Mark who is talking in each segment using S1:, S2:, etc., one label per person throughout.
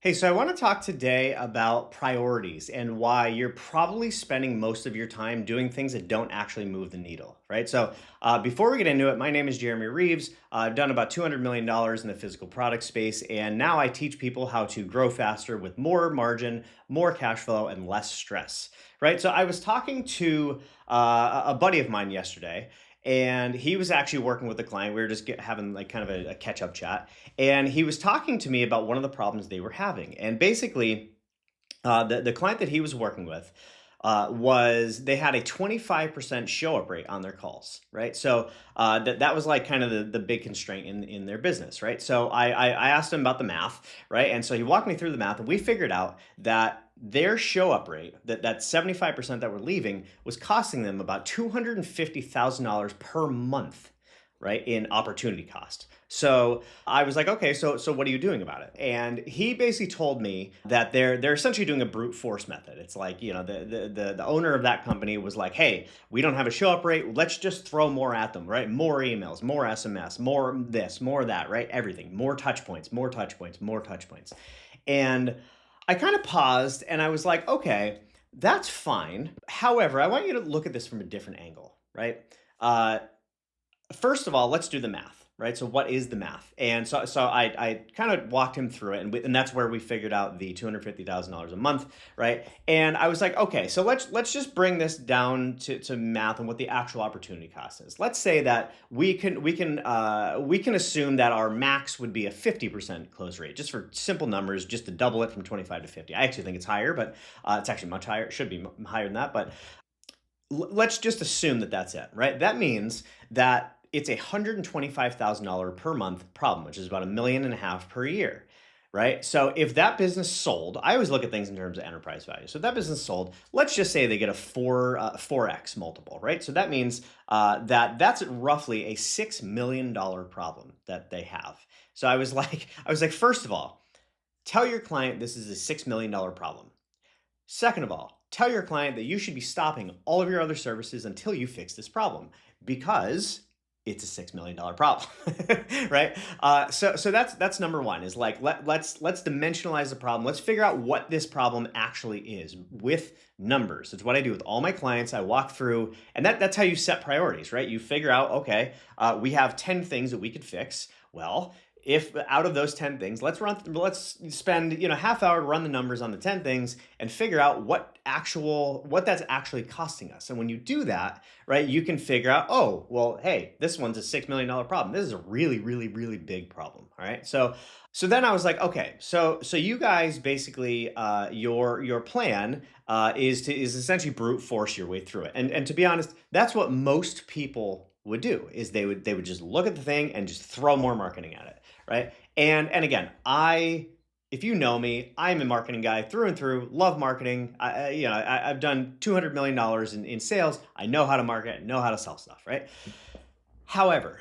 S1: Hey, so I want to talk today about priorities and why you're probably spending most of your time doing things that don't actually move the needle, right? Before we get into it, my name is Jeremy Reeves. I've done about $200 million dollars in the physical product space, and now I teach people how to grow faster with more margin, more cash flow, and less stress, right? So I was talking to a buddy of mine yesterday, and he was actually working with a client. We were just having like kind of a catch up chat, and he was talking to me about one of the problems they were having. And basically, the client that he was working with was they had a 25% show up rate on their calls, right? That was like kind of the big constraint in their business, right? So I asked him about the math, right? And so he walked me through the math, and we figured out that their show up rate, that 75% that were leaving, was costing them about $250,000 per month, right, in opportunity cost. So I was like, okay, so what are you doing about it? And he basically told me that they're essentially doing a brute force method. It's like, the owner of that company was like, hey, we don't have a show up rate. Let's just throw more at them, right? More emails, more SMS, more this, more that, right? Everything, more touch points, more touch points, more touch points. And I kind of paused and I was like, okay, that's fine. However, I want you to look at this from a different angle, right? Uh, First of all, let's do the math, right? So what is the math? And so I kind of walked him through it, and that's where we figured out the $250,000 a month, right? And I was like, okay, so let's just bring this down to math and what the actual opportunity cost is. Let's say that we can assume that our max would be a 50% close rate, just for simple numbers, just to double it from 25 to 50. I actually think it's higher, but it's actually much higher. It should be higher than that, but let's just assume that that's it, right? That means that it's $125,000 per month problem, which is about $1.5 million per year, right? So if that business sold, I always look at things in terms of enterprise value. So if that business sold, let's just say they get a 4x multiple, right? So that means that's roughly a $6 million problem that they have. So I was like, first of all, tell your client this is a $6 million problem. Second of all, tell your client that you should be stopping all of your other services until you fix this problem because it's a $6 million problem, right? So that's number one. Is like let's dimensionalize the problem. Let's figure out what this problem actually is with numbers. It's what I do with all my clients. I walk through, and that's how you set priorities, right? You figure out, okay, we have 10 things that we could fix. Well, if out of those 10 things, let's spend half hour to run the numbers on the 10 things and figure out what that's actually costing us. And when you do that, right, you can figure out, oh, well, hey, this one's a $6 million problem. This is a really, really, really big problem. All right. So then I was like, okay, so you guys basically, your plan is essentially brute force your way through it. And to be honest, that's what most people would do. Is they would just look at the thing and just throw more marketing at it, right? And again, if you know me, I'm a marketing guy through and through. Love marketing. I've done $200 million in sales. I know how to market. Know how to sell stuff, right? However,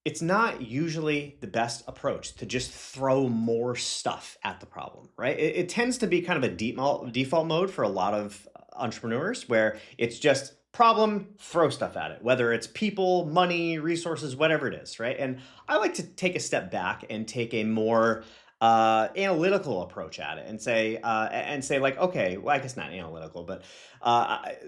S1: it's not usually the best approach to just throw more stuff at the problem, right? It tends to be kind of a default mode for a lot of entrepreneurs where it's just problem, throw stuff at it, whether it's people, money, resources, whatever it is, right? And I like to take a step back and take a more analytical approach at it and say like, okay, well, I guess not analytical, but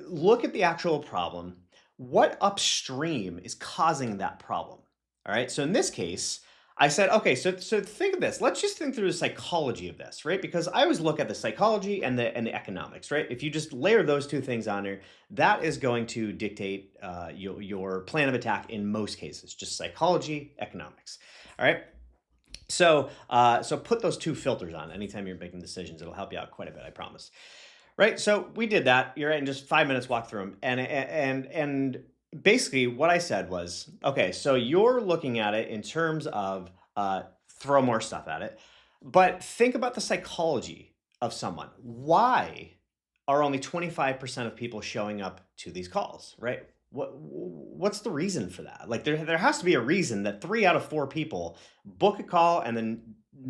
S1: look at the actual problem. What upstream is causing that problem? All right. So in this case, I said, okay, so think of this. Let's just think through the psychology of this, right? Because I always look at the psychology and the economics, right? If you just layer those two things on there, that is going to dictate your plan of attack in most cases. Just psychology, economics. All right. So put those two filters on anytime you're making decisions. It'll help you out quite a bit, I promise. Right. So we did that. You're right. In just 5 minutes, walk through them. And basically what I said was, okay, so you're looking at it in terms of throw more stuff at it, but think about the psychology of someone. Why are only 25% of people showing up to these calls, right? What's the reason for that? Like there has to be a reason that 3 out of 4 people book a call and then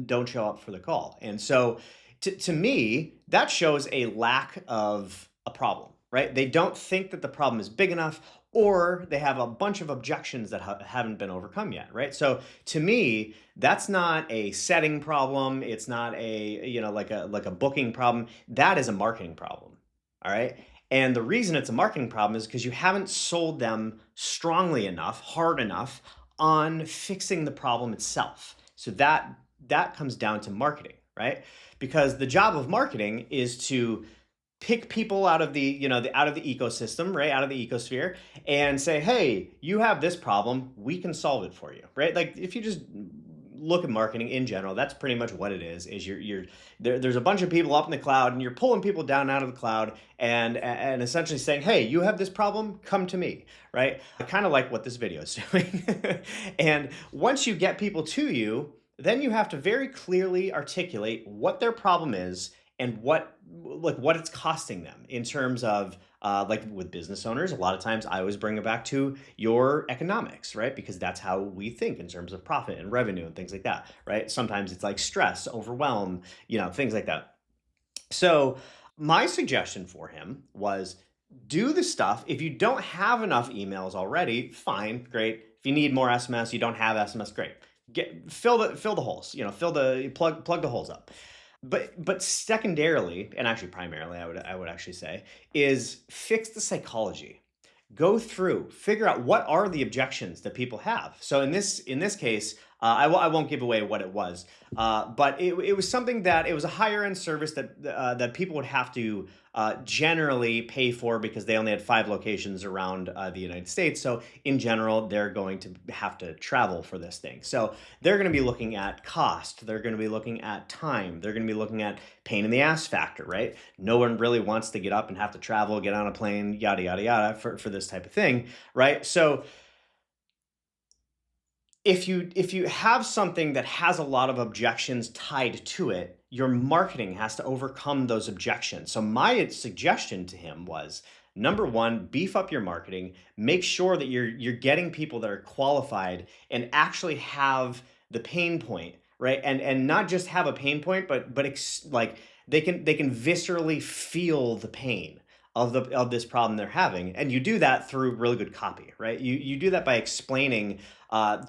S1: don't show up for the call. And so to me, that shows a lack of a problem, right? They don't think that the problem is big enough, or they have a bunch of objections that haven't been overcome yet, right? So to me, that's not a setting problem. It's not a, like a booking problem. That is a marketing problem. All right. And the reason it's a marketing problem is because you haven't sold them strongly enough, hard enough on fixing the problem itself. So that comes down to marketing, right? Because the job of marketing is to pick people out of out of the ecosystem, right? Out of the ecosphere, and say, hey, you have this problem, we can solve it for you, right? Like if you just look at marketing in general, that's pretty much what it is you're there's a bunch of people up in the cloud and you're pulling people down out of the cloud and essentially saying, hey, you have this problem, come to me, right? Kind of like what this video is doing. And once you get people to you, then you have to very clearly articulate what their problem is and what it's costing them in terms of like with business owners. A lot of times I always bring it back to your economics, right? Because that's how we think in terms of profit and revenue and things like that, right? Sometimes it's like stress, overwhelm, things like that. So my suggestion for him was do the stuff. If you don't have enough emails already, fine, great. If you need more SMS, you don't have SMS, great. Fill the holes, plug the holes up. But secondarily, and actually primarily, I would actually say, is fix the psychology. Go through, figure out what are the objections that people have. So in this case, I won't give away what it was, but it was something that it was a higher end service that people would have to generally pay for because they only had 5 locations around the United States. So in general, they're going to have to travel for this thing. So they're going to be looking at cost. They're going to be looking at time. They're going to be looking at pain in the ass factor, right? No one really wants to get up and have to travel, get on a plane, yada, yada, yada for this type of thing, right? So if you have something that has a lot of objections tied to it, your marketing has to overcome those objections. So my suggestion to him was, number one, beef up your marketing, make sure that you're getting people that are qualified and actually have the pain point, right? And not just have a pain point, but like they can viscerally feel the pain of this problem they're having. And you do that through really good copy, right? You do that by explaining,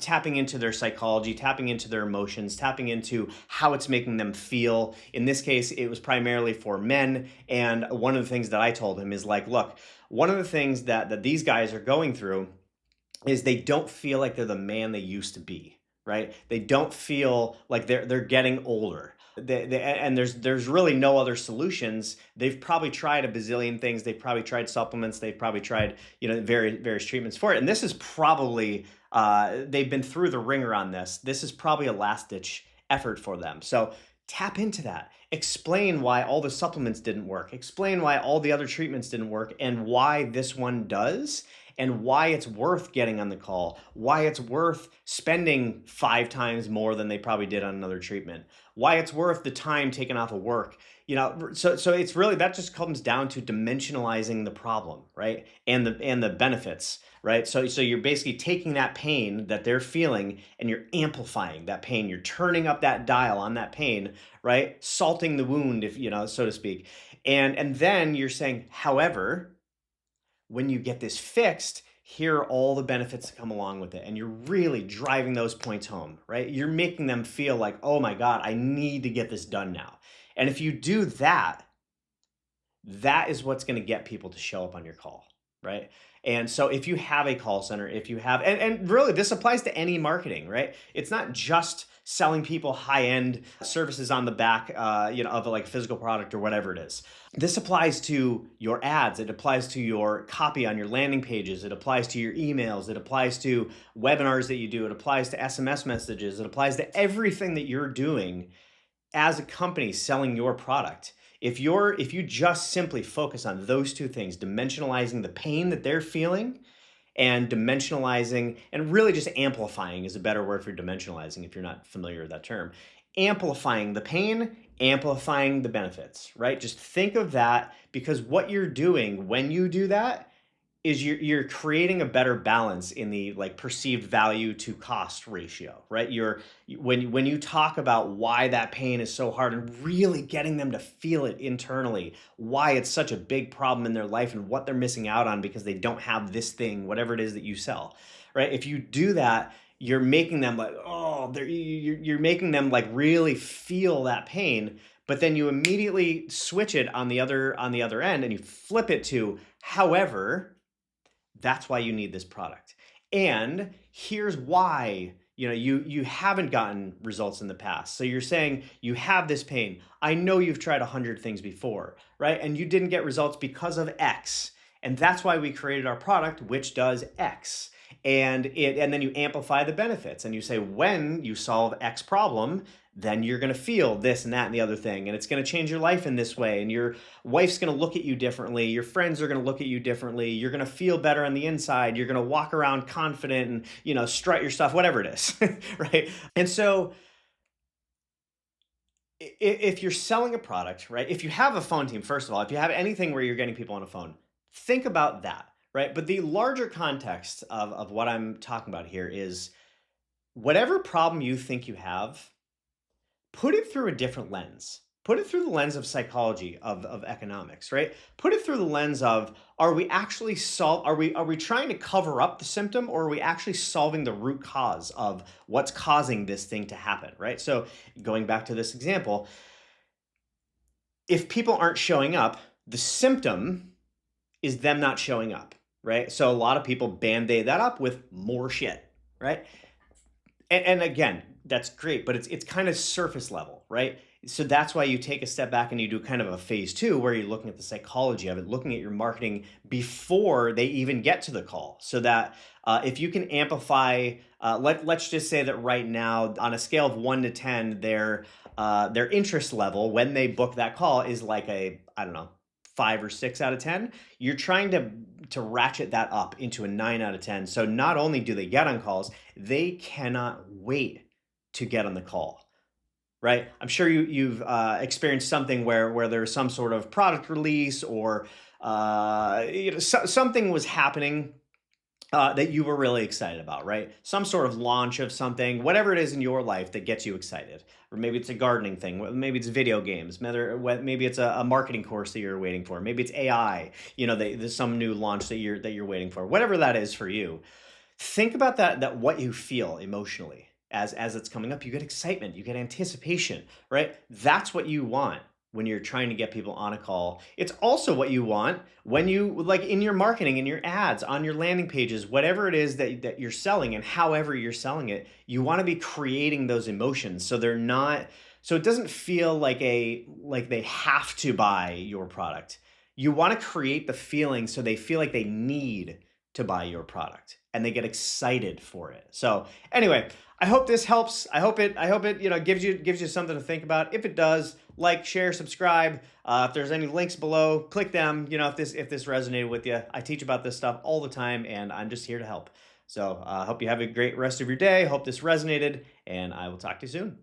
S1: tapping into their psychology, tapping into their emotions, tapping into how it's making them feel. In this case, it was primarily for men. And one of the things that I told him is like, look, one of the things that these guys are going through is they don't feel like they're the man they used to be, right? They don't feel like they're getting older. And there's really no other solutions. They've probably tried a bazillion things. They've probably tried supplements. They've probably tried various treatments for it. And this is probably they've been through the ringer on this. This is probably a last ditch effort for them. So tap into that. Explain why all the supplements didn't work. Explain why all the other treatments didn't work and why this one does, and why it's worth getting on the call, why it's worth spending 5 times more than they probably did on another treatment, why it's worth the time taken off of work. So it's really, that just comes down to dimensionalizing the problem, right? And the benefits, right? So you're basically taking that pain that they're feeling and you're amplifying that pain. You're turning up that dial on that pain, right? Salting the wound, if so to speak. And then you're saying, however, when you get this fixed, here are all the benefits that come along with it. And you're really driving those points home, right? You're making them feel like, oh my God, I need to get this done now. And if you do that, that is what's going to get people to show up on your call, right? And so if you have a call center, if you have, and really this applies to any marketing, right? It's not just selling people high-end services on the back, of like a physical product or whatever it is. This applies to your ads. It applies to your copy on your landing pages. It applies to your emails. It applies to webinars that you do. It applies to SMS messages. It applies to everything that you're doing as a company selling your product. If you just simply focus on those two things, dimensionalizing the pain that they're feeling and dimensionalizing, and really just amplifying is a better word for dimensionalizing if you're not familiar with that term. Amplifying the pain, amplifying the benefits, right? Just think of that, because what you're doing when you do that is you're creating a better balance in the like perceived value to cost ratio, right? When you talk about why that pain is so hard and really getting them to feel it internally, why it's such a big problem in their life and what they're missing out on because they don't have this thing, whatever it is that you sell, right? If you do that, you're making them like, oh, you're making them like really feel that pain, but then you immediately switch it on the other end and you flip it to, however, that's why you need this product. And here's why, you haven't gotten results in the past. So you're saying you have this pain. I know you've tried 100 things before, right? And you didn't get results because of X. And that's why we created our product, which does X. And then you amplify the benefits and you say, when you solve X problem, then you're going to feel this and that and the other thing, and it's going to change your life in this way, and your wife's going to look at you differently, your friends are going to look at you differently, you're going to feel better on the inside, you're going to walk around confident and strut your stuff, whatever it is. Right? And so if you're selling a product, right, if you have a phone team, first of all, if you have anything where you're getting people on a phone, think about that, right? But the larger context of what I'm talking about here is whatever problem you think you have, put it through a different lens. Put it through the lens of psychology, of economics, right? Put it through the lens of, are we actually are we trying to cover up the symptom, or are we actually solving the root cause of what's causing this thing to happen, right? So going back to this example, if people aren't showing up, the symptom is them not showing up, right? So a lot of people band-aid that up with more shit, right? And again, that's great, but it's kind of surface level, right? So that's why you take a step back and you do kind of a phase two where you're looking at the psychology of it, looking at your marketing before they even get to the call. So that if you can amplify, let's just say that right now on a scale of 1 to 10, their interest level when they book that call is like I don't know, 5 or 6 out of 10. You're trying to ratchet that up into a 9 out of 10. So not only do they get on calls, they cannot wait to get on the call, right? I'm sure you've experienced something where there's some sort of product release, or something was happening that you were really excited about, right? Some sort of launch of something, whatever it is in your life that gets you excited. Or maybe it's a gardening thing, maybe it's video games, maybe it's a marketing course that you're waiting for, maybe it's AI, there's some new launch that you're waiting for, whatever that is for you. Think about that what you feel emotionally as it's coming up. You get excitement, you get anticipation, right? That's what you want when you're trying to get people on a call. It's also what you want when you, like, in your marketing, in your ads, on your landing pages, whatever it is that you're selling and however you're selling it, you want to be creating those emotions so it doesn't feel like they have to buy your product. You want to create the feeling so they feel like they need to buy your product and they get excited for it. So anyway, I hope this helps. I hope it gives you something to think about. If it does, like, share, subscribe. If there's any links below, click them. If this resonated with you. I teach about this stuff all the time, and I'm just here to help. So I hope you have a great rest of your day. Hope this resonated, and I will talk to you soon.